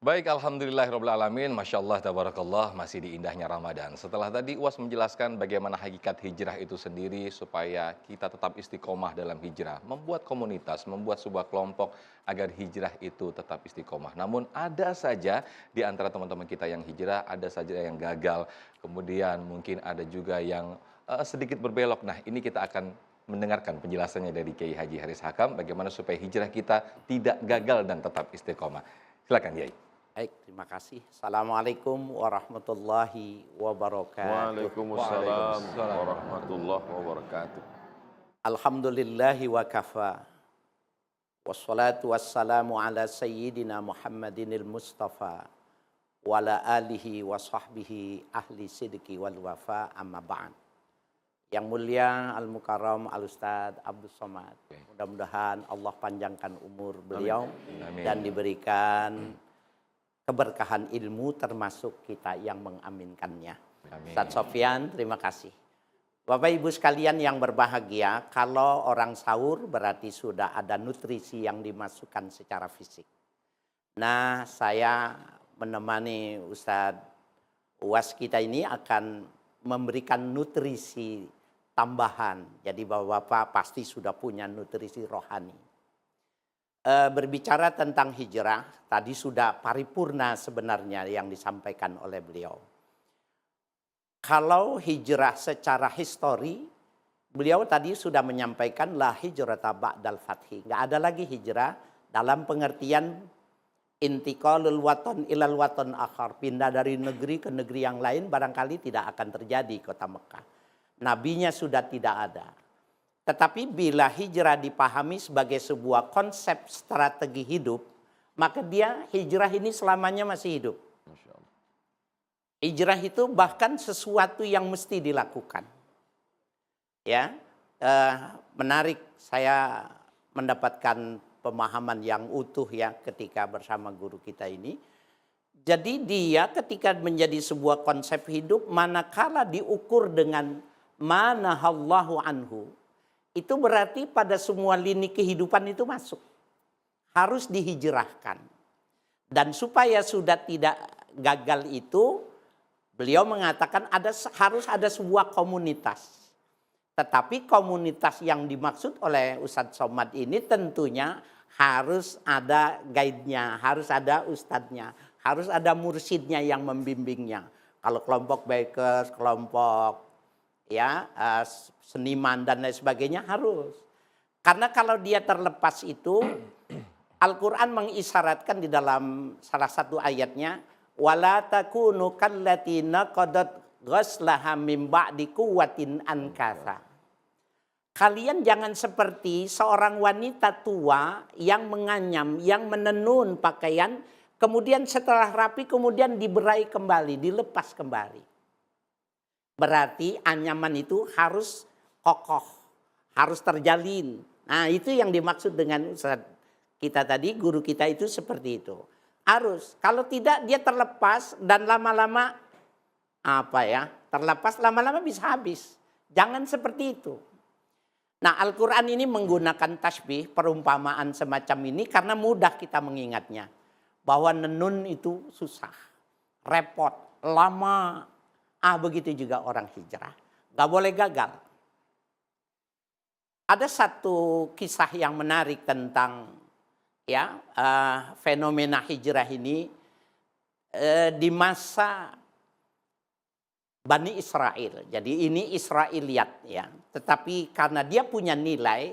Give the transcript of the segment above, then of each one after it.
Baik, alhamdulillahirrabbilalamin, Masya Allah, tabarakallah, masih di indahnya Ramadan. Setelah tadi UAS menjelaskan bagaimana hakikat hijrah itu sendiri supaya kita tetap istiqomah dalam hijrah. Membuat komunitas, membuat sebuah kelompok agar hijrah itu tetap istiqomah. Namun ada saja di antara teman-teman kita yang hijrah, ada saja yang gagal. Kemudian mungkin ada juga yang sedikit berbelok. Nah, ini kita akan mendengarkan penjelasannya dari Kiai Haji Haris Hakam, bagaimana supaya hijrah kita tidak gagal dan tetap istiqomah. Silakan, Kiai. Baik, terima kasih. Assalamualaikum warahmatullahi wabarakatuh. Waalaikumsalam warahmatullahi wabarakatuh. Alhamdulillahi wa kafa. Wassalatu wassalamu ala sayyidina Muhammadinil Mustafa. Wa ala alihi wa sahbihi ahli sidqi wal wafa amma ba'd. Yang mulia Al-Mukarram Al-Ustadz Abdul Somad. Mudah-mudahan Allah panjangkan umur beliau. Amin. Dan diberikan keberkahan ilmu termasuk kita yang mengaminkannya. Amin. Ustadz Sofyan, terima kasih. Bapak Ibu sekalian yang berbahagia, kalau orang sahur berarti sudah ada nutrisi yang dimasukkan secara fisik. Nah, saya menemani Ustadz UAS kita ini akan memberikan nutrisi tambahan. Jadi Bapak-Bapak pasti sudah punya nutrisi rohani. Berbicara tentang hijrah, tadi sudah paripurna sebenarnya yang disampaikan oleh beliau. Kalau hijrah secara histori, beliau tadi sudah menyampaikan la hijrata ba'dal fathi. Nggak ada lagi hijrah dalam pengertian intiqalul waton ilal waton akhar. Pindah dari negeri ke negeri yang lain barangkali tidak akan terjadi kota Mekah. Nabinya sudah tidak ada. Tetapi bila hijrah dipahami sebagai sebuah konsep strategi hidup, maka dia hijrah ini selamanya masih hidup. Hijrah itu bahkan sesuatu yang mesti dilakukan. Ya, menarik saya mendapatkan pemahaman yang utuh ya ketika bersama guru kita ini. Jadi dia ketika menjadi sebuah konsep hidup, manakala diukur dengan manahallahu anhu, itu berarti pada semua lini kehidupan itu masuk. Harus dihijrahkan. Dan supaya sudah tidak gagal itu, beliau mengatakan harus ada sebuah komunitas. Tetapi komunitas yang dimaksud oleh Ustadz Somad ini tentunya harus ada guide-nya, harus ada ustadznya, harus ada mursyidnya yang membimbingnya. Kalau kelompok bikers, kelompok seniman dan lain sebagainya harus. Karena kalau dia terlepas itu, Al-Quran mengisyaratkan di dalam salah satu ayatnya, wala takunu kallatina qadat ghaslaha mim ba'di quwwatin ankatha. Kalian jangan seperti seorang wanita tua yang menganyam, yang menenun pakaian, kemudian setelah rapi kemudian diberai kembali, dilepas kembali. Berarti anyaman itu harus kokoh, harus terjalin. Nah, itu yang dimaksud dengan Ustaz kita tadi, guru kita itu seperti itu. Harus, kalau tidak dia terlepas dan lama-lama terlepas lama-lama bisa habis. Jangan seperti itu. Nah, Al-Quran ini menggunakan tasbih, perumpamaan semacam ini karena mudah kita mengingatnya. Bahwa nenun itu susah, repot, lama. Begitu juga orang hijrah. Gak boleh gagal. Ada satu kisah yang menarik tentang fenomena hijrah ini di masa Bani Israel. Jadi ini Israiliyat ya. Tetapi karena dia punya nilai,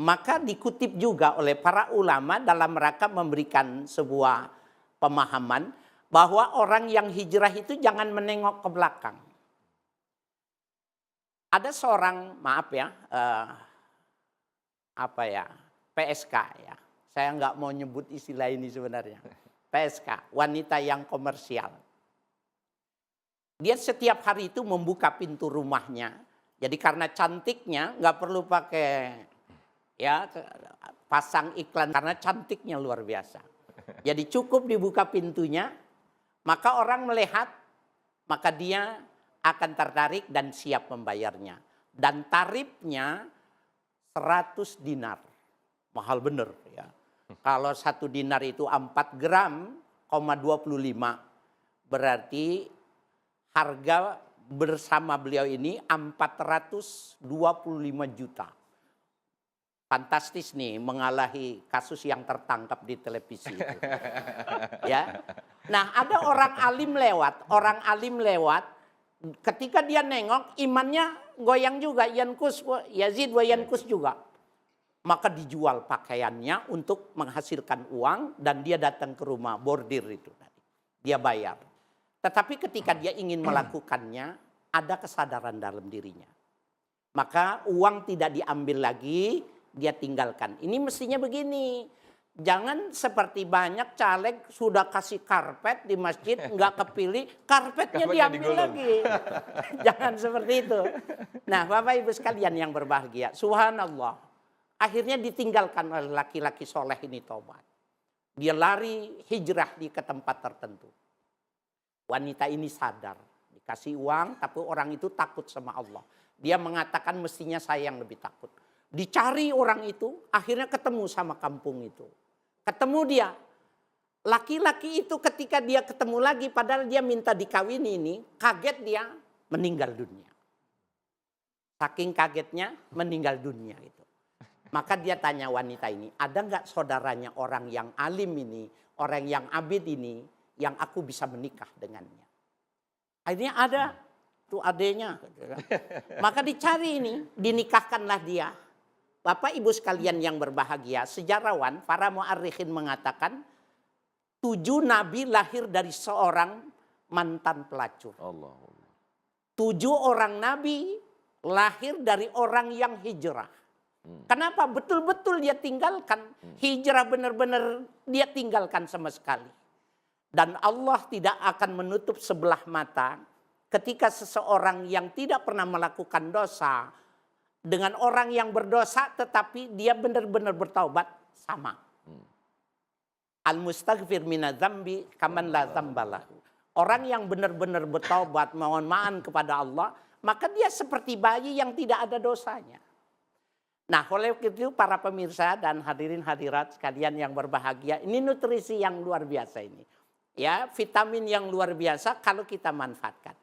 maka dikutip juga oleh para ulama dalam rangka memberikan sebuah pemahaman bahwa orang yang hijrah itu jangan menengok ke belakang. Ada seorang, PSK ya. Saya nggak mau nyebut istilah ini sebenarnya. PSK, wanita yang komersial. Dia setiap hari itu membuka pintu rumahnya. Jadi karena cantiknya nggak perlu pakai pasang iklan karena cantiknya luar biasa. Jadi cukup dibuka pintunya, maka orang melihat, maka dia akan tertarik dan siap membayarnya. Dan tarifnya 100 dinar. Mahal bener ya. Kalau 1 dinar itu 4 gram, Berarti harga bersama beliau ini 425 juta. Fantastis nih, mengalahi kasus yang tertangkap di televisi itu. Ya. Nah, ada orang alim lewat, ketika dia nengok imannya goyang juga, Yazid wa yankus juga. Maka dijual pakaiannya untuk menghasilkan uang dan dia datang ke rumah bordir itu tadi. Dia bayar. Tetapi ketika dia ingin melakukannya, ada kesadaran dalam dirinya. Maka uang tidak diambil lagi, dia tinggalkan. Ini mestinya begini. Jangan seperti banyak caleg sudah kasih karpet di masjid, nggak kepilih, karpetnya diambil lagi. Jangan seperti itu. Nah, Bapak Ibu sekalian yang berbahagia, subhanallah. Akhirnya ditinggalkan oleh laki-laki soleh ini tobat. Dia lari hijrah ke tempat tertentu. Wanita ini sadar, dikasih uang tapi orang itu takut sama Allah. Dia mengatakan mestinya saya yang lebih takut. Dicari orang itu, akhirnya ketemu sama kampung itu. Ketemu dia. Laki-laki itu ketika dia ketemu lagi, padahal dia minta dikawini ini, kaget dia meninggal dunia. Saking kagetnya meninggal dunia itu. Maka dia tanya wanita ini, ada nggak saudaranya orang yang alim ini, orang yang abid ini, yang aku bisa menikah dengannya. Akhirnya ada, tuh adenya. Maka dicari ini, dinikahkanlah dia. Bapak Ibu sekalian yang berbahagia, sejarawan, para mu'arrikhin mengatakan, 7 nabi lahir dari seorang mantan pelacur. 7 orang nabi lahir dari orang yang hijrah. Kenapa? Betul-betul dia tinggalkan. Hijrah benar-benar dia tinggalkan sama sekali. Dan Allah tidak akan menutup sebelah mata ketika seseorang yang tidak pernah melakukan dosa dengan orang yang berdosa tetapi dia benar-benar bertaubat sama. Al-mustaghfir minadz-dzambi kaman la dzambalahu. Orang yang benar-benar bertaubat mohon maaf kepada Allah, maka dia seperti bayi yang tidak ada dosanya. Nah, oleh itu para pemirsa dan hadirin hadirat sekalian yang berbahagia, ini nutrisi yang luar biasa ini. Ya, vitamin yang luar biasa kalau kita manfaatkan.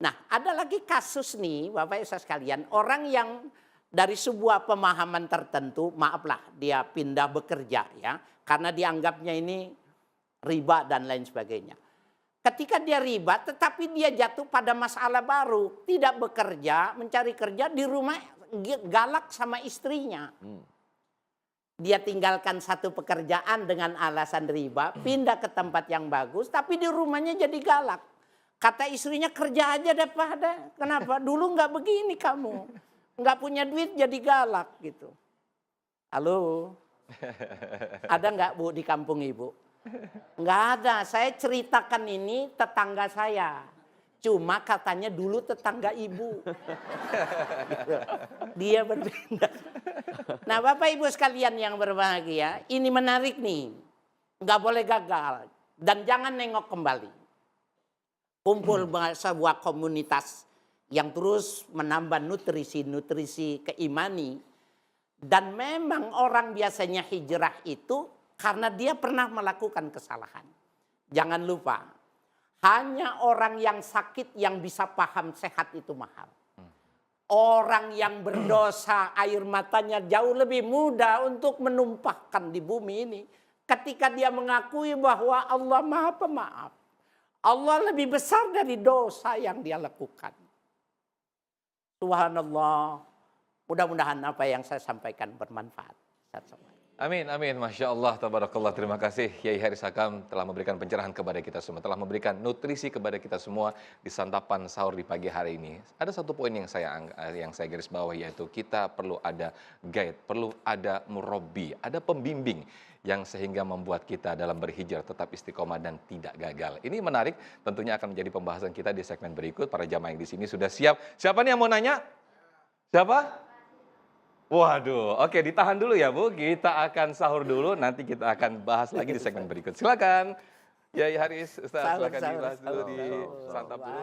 Nah, ada lagi kasus nih Bapak Ibu sekalian, orang yang dari sebuah pemahaman tertentu, maaflah dia pindah bekerja ya, karena dianggapnya ini riba dan lain sebagainya. Ketika dia riba tetapi dia jatuh pada masalah baru, tidak bekerja, mencari kerja di rumah galak sama istrinya. Dia tinggalkan satu pekerjaan dengan alasan riba, pindah ke tempat yang bagus, tapi di rumahnya jadi galak. Kata istrinya kerja aja deh pada. Kenapa? Dulu nggak begini kamu. Nggak punya duit jadi galak gitu. Halo? Ada nggak Bu di kampung Ibu? Nggak ada. Saya ceritakan ini tetangga saya. Cuma katanya dulu tetangga ibu. Dia berpindah. Nah Bapak Ibu sekalian yang berbahagia, ini menarik nih. Nggak boleh gagal. Dan jangan nengok kembali. Kumpul sebuah komunitas yang terus menambah nutrisi keimani. Dan memang orang biasanya hijrah itu karena dia pernah melakukan kesalahan. Jangan lupa. Hanya orang yang sakit yang bisa paham sehat itu mahal. Orang yang berdosa air matanya jauh lebih mudah untuk menumpahkan di bumi ini. Ketika dia mengakui bahwa Allah Maha Pemaaf. Allah lebih besar dari dosa yang dia lakukan. Subhanallah. Mudah-mudahan apa yang saya sampaikan bermanfaat. Amin, amin. Masya Allah, tabarakallah. Terima kasih Kiai Haris Hakam telah memberikan pencerahan kepada kita semua. Telah memberikan nutrisi kepada kita semua di santapan sahur di pagi hari ini. Ada satu poin yang saya garis bawah, yaitu kita perlu ada guide, perlu ada murabbi, ada pembimbing yang sehingga membuat kita dalam berhijrah tetap istiqomah dan tidak gagal. Ini menarik, tentunya akan menjadi pembahasan kita di segmen berikut. Para jamaah yang di sini sudah siap. Siapa nih yang mau nanya? Siapa? Waduh, oke ditahan dulu ya Bu. Kita akan sahur dulu, nanti kita akan bahas lagi di segmen berikut. Silakan. Kiai Haris, Ustaz, silakan dibahas dulu di santap dulu.